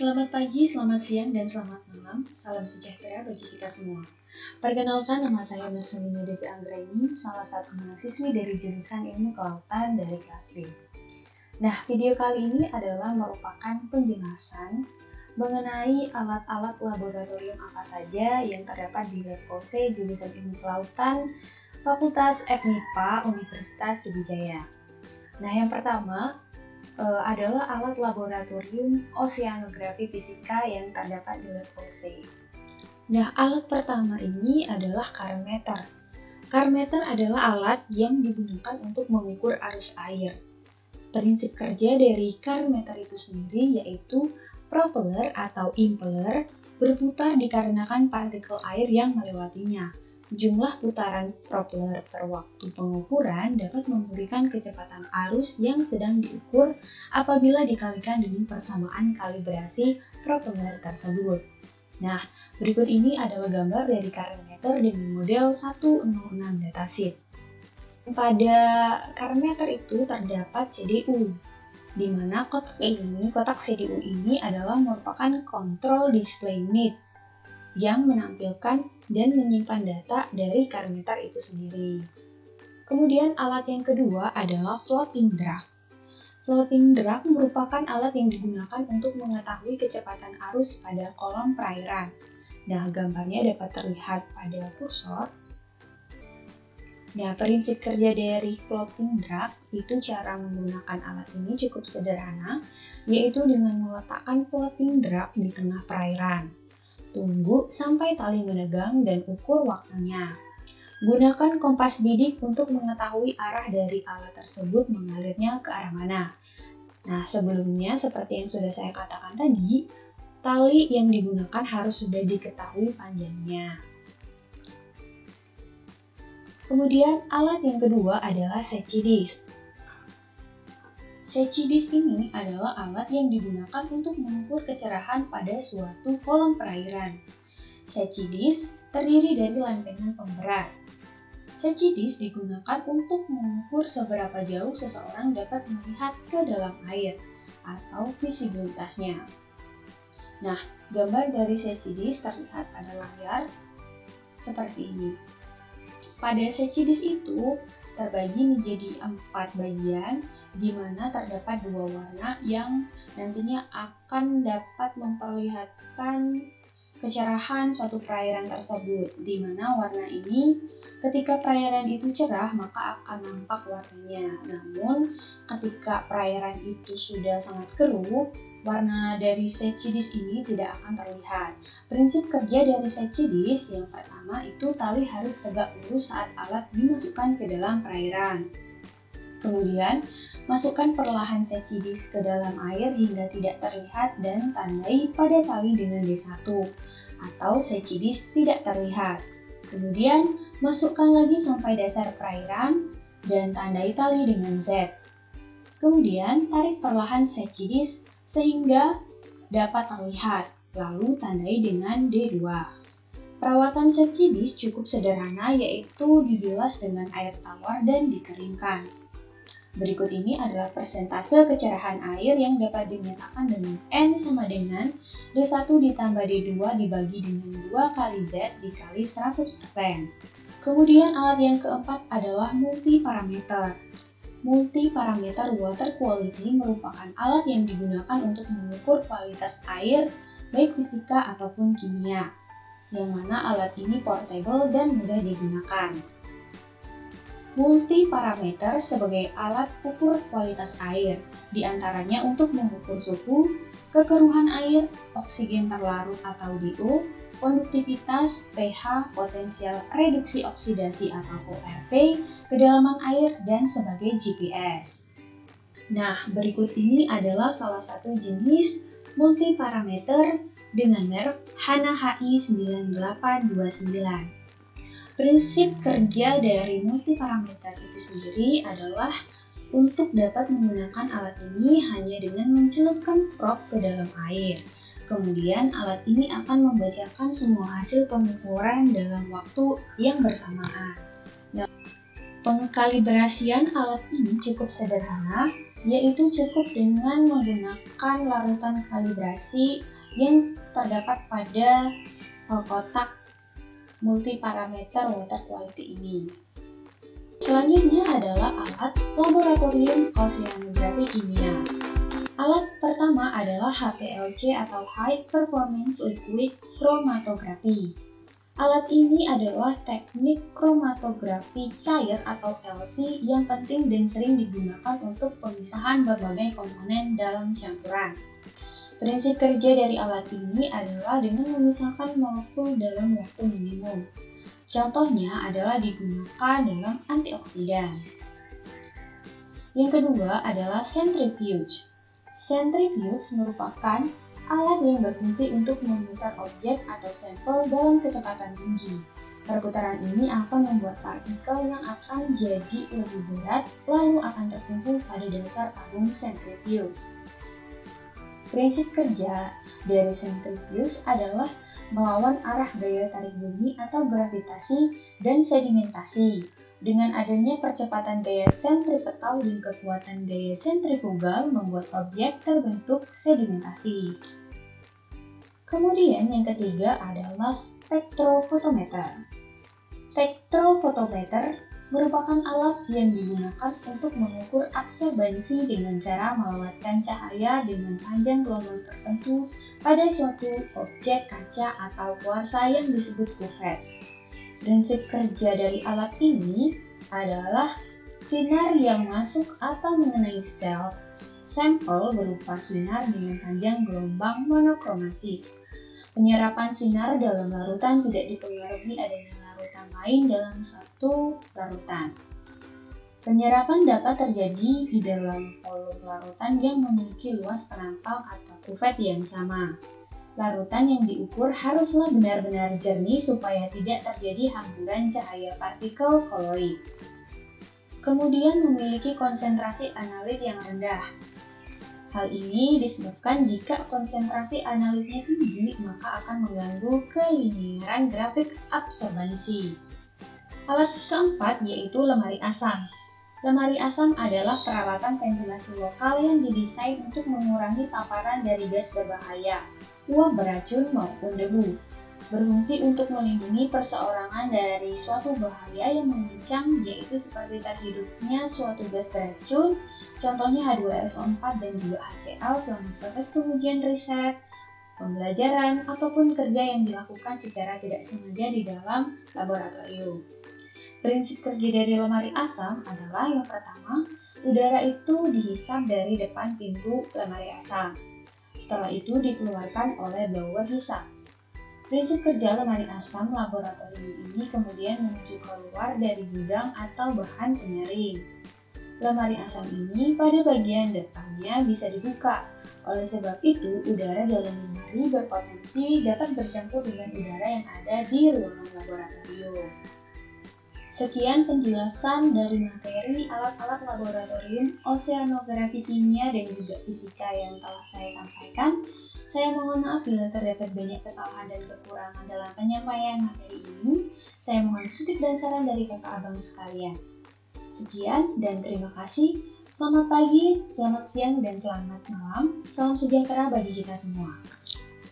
Selamat pagi, selamat siang, dan selamat malam. Salam sejahtera bagi kita semua. Perkenalkan, nama saya Marcelina Devi Anggraini, salah satu mahasiswi dari jurusan Ilmu Kelautan dari kelas B. Nah, video kali ini adalah merupakan penjelasan mengenai alat-alat laboratorium apa saja yang terdapat di Lab OC jurusan Ilmu Kelautan Fakultas FMIPA Universitas Sriwijaya. Nah, yang pertama adalah alat laboratorium oceanografi fisika yang terdapat di Lab OC. Nah, alat pertama ini adalah karometer. Karometer adalah alat yang digunakan untuk mengukur arus air. Prinsip kerja dari karometer itu sendiri yaitu propeller atau impeller berputar dikarenakan partikel air yang melewatinya. Jumlah putaran propeller per waktu pengukuran dapat memberikan kecepatan arus yang sedang diukur apabila dikalikan dengan persamaan kalibrasi propeller tersebut. Nah, berikut ini adalah gambar dari karometer dengan model 106 datasheet. Pada karometer itu terdapat CDU, di mana kotak CDU ini adalah merupakan control display unit yang menampilkan dan menyimpan data dari karometer itu sendiri. Kemudian alat yang kedua adalah floating drag. Floating drag merupakan alat yang digunakan untuk mengetahui kecepatan arus pada kolom perairan. Nah, gambarnya dapat terlihat pada kursor. Nah, prinsip kerja dari floating drag itu cara menggunakan alat ini cukup sederhana, yaitu dengan meletakkan floating drag di tengah perairan. Tunggu sampai tali menegang dan ukur waktunya. Gunakan kompas bidik untuk mengetahui arah dari alat tersebut mengalirnya ke arah mana. Nah, sebelumnya seperti yang sudah saya katakan tadi, tali yang digunakan harus sudah diketahui panjangnya. Kemudian alat yang kedua adalah Secchi disk. Secchi disk ini adalah alat yang digunakan untuk mengukur kecerahan pada suatu kolom perairan. Secchi disk terdiri dari lempengan pemberat. Secchi disk digunakan untuk mengukur seberapa jauh seseorang dapat melihat ke dalam air atau visibilitasnya. Nah, gambar dari Secchi disk terlihat pada layar seperti ini. Pada Secchi disk itu terbagi menjadi 4 bagian, di mana terdapat 2 warna yang nantinya akan dapat memperlihatkan kecerahan suatu perairan tersebut, di mana warna ini ketika perairan itu cerah maka akan nampak warnanya. Namun ketika perairan itu sudah sangat keruh, warna dari Secchi disk ini tidak akan terlihat. Prinsip kerja dari Secchi disk yang pertama itu tali harus tegak lurus saat alat dimasukkan ke dalam perairan. Kemudian masukkan perlahan Secchi disk ke dalam air hingga tidak terlihat dan tandai pada tali dengan D1 atau Secchi disk tidak terlihat. Kemudian masukkan lagi sampai dasar perairan dan tandai tali dengan Z. Kemudian tarik perlahan Secchi disk sehingga dapat terlihat, lalu tandai dengan D2. Perawatan Secchi disk cukup sederhana, yaitu dibilas dengan air tawar dan dikeringkan. Berikut ini adalah persentase kecerahan air yang dapat dinyatakan dengan N sama dengan D1 ditambah D2 dibagi dengan 2 kali Z dikali 100%. Kemudian alat yang keempat adalah multiparameter. Multiparameter water quality merupakan alat yang digunakan untuk mengukur kualitas air baik fisika ataupun kimia, yang mana alat ini portable dan mudah digunakan. Multiparameter sebagai alat ukur kualitas air, diantaranya untuk mengukur suhu, kekeruhan air, oksigen terlarut atau DO, konduktivitas, pH, potensial reduksi oksidasi atau ORT, kedalaman air, dan sebagai GPS. Nah, berikut ini adalah salah satu jenis multiparameter dengan merek Hana HI 9829. Prinsip kerja dari multiparameter itu sendiri adalah untuk dapat menggunakan alat ini hanya dengan mencelupkan probe ke dalam air. Kemudian alat ini akan membacakan semua hasil pengukuran dalam waktu yang bersamaan. Nah, pengkalibrasian alat ini cukup sederhana, yaitu cukup dengan menggunakan larutan kalibrasi yang terdapat pada kotak multiparameter water quality ini. Selanjutnya adalah alat laboratorium oceanografi kimia. Alat pertama adalah HPLC atau High Performance Liquid Chromatography. Alat ini adalah teknik kromatografi cair atau LC yang penting dan sering digunakan untuk pemisahan berbagai komponen dalam campuran. Prinsip kerja dari alat ini adalah dengan memisahkan molekul dalam waktu minimum. Contohnya adalah digunakan dalam antioksidan. Yang kedua adalah centrifuge. Centrifuge merupakan alat yang berfungsi untuk memutar objek atau sampel dalam kecepatan tinggi. Perputaran ini akan membuat partikel yang akan jadi lebih berat lalu akan terkumpul pada dasar tabung centrifuge. Prinsip kerja dari centrifuge adalah melawan arah gaya tarik bumi atau gravitasi dan sedimentasi. Dengan adanya percepatan gaya sentripetal dan kekuatan gaya sentrifugal membuat objek terbentuk sedimentasi. Kemudian yang ketiga adalah spektrofotometer. Spektrofotometer merupakan alat yang digunakan untuk mengukur absorbansi dengan cara melewatkan cahaya dengan panjang gelombang tertentu pada suatu objek kaca atau kuarsa yang disebut kuvet. Prinsip kerja dari alat ini adalah sinar yang masuk atau mengenai sel sampel berupa sinar dengan panjang gelombang monokromatis. Penyerapan sinar dalam larutan tidak dipengaruhi adanya larutan lain dalam satu larutan. Penyerapan dapat terjadi di dalam volume larutan yang memiliki luas penangkal atau kuvet yang sama. Larutan yang diukur haruslah benar-benar jernih supaya tidak terjadi hamburan cahaya partikel koloid. Kemudian memiliki konsentrasi analit yang rendah. Hal ini disebabkan jika konsentrasi analitnya tinggi maka akan mengganggu kelinearan grafik absorbansi. Alat keempat yaitu lemari asam. Lemari asam adalah peralatan ventilasi lokal yang didesain untuk mengurangi paparan dari gas berbahaya, uap beracun maupun debu. Berfungsi untuk melindungi perseorangan dari suatu bahaya yang mengancam, yaitu seperti terhidupnya suatu gas beracun, contohnya H2SO4 dan juga HCl selama proses pengujian riset, pembelajaran, ataupun kerja yang dilakukan secara tidak sengaja di dalam laboratorium. Prinsip kerja dari lemari asam adalah yang pertama, udara itu dihisap dari depan pintu lemari asam. Setelah itu dikeluarkan oleh blower hisap. Prinsip kerja lemari asam laboratorium ini kemudian menuju keluar dari gudang atau bahan penyaring. Lemari asam ini pada bagian depannya bisa dibuka. Oleh sebab itu, udara dalam lemari berpotensi dapat bercampur dengan udara yang ada di ruangan laboratorium. Sekian penjelasan dari materi alat-alat laboratorium oceanografi kimia dan juga fisika yang telah saya sampaikan. Saya mohon maaf bila terdapat banyak kesalahan dan kekurangan dalam penyampaian materi ini. Saya mohon kritik dan saran dari kakak abang sekalian. Sekian dan terima kasih. Selamat pagi, selamat siang, dan selamat malam. Salam sejahtera bagi kita semua.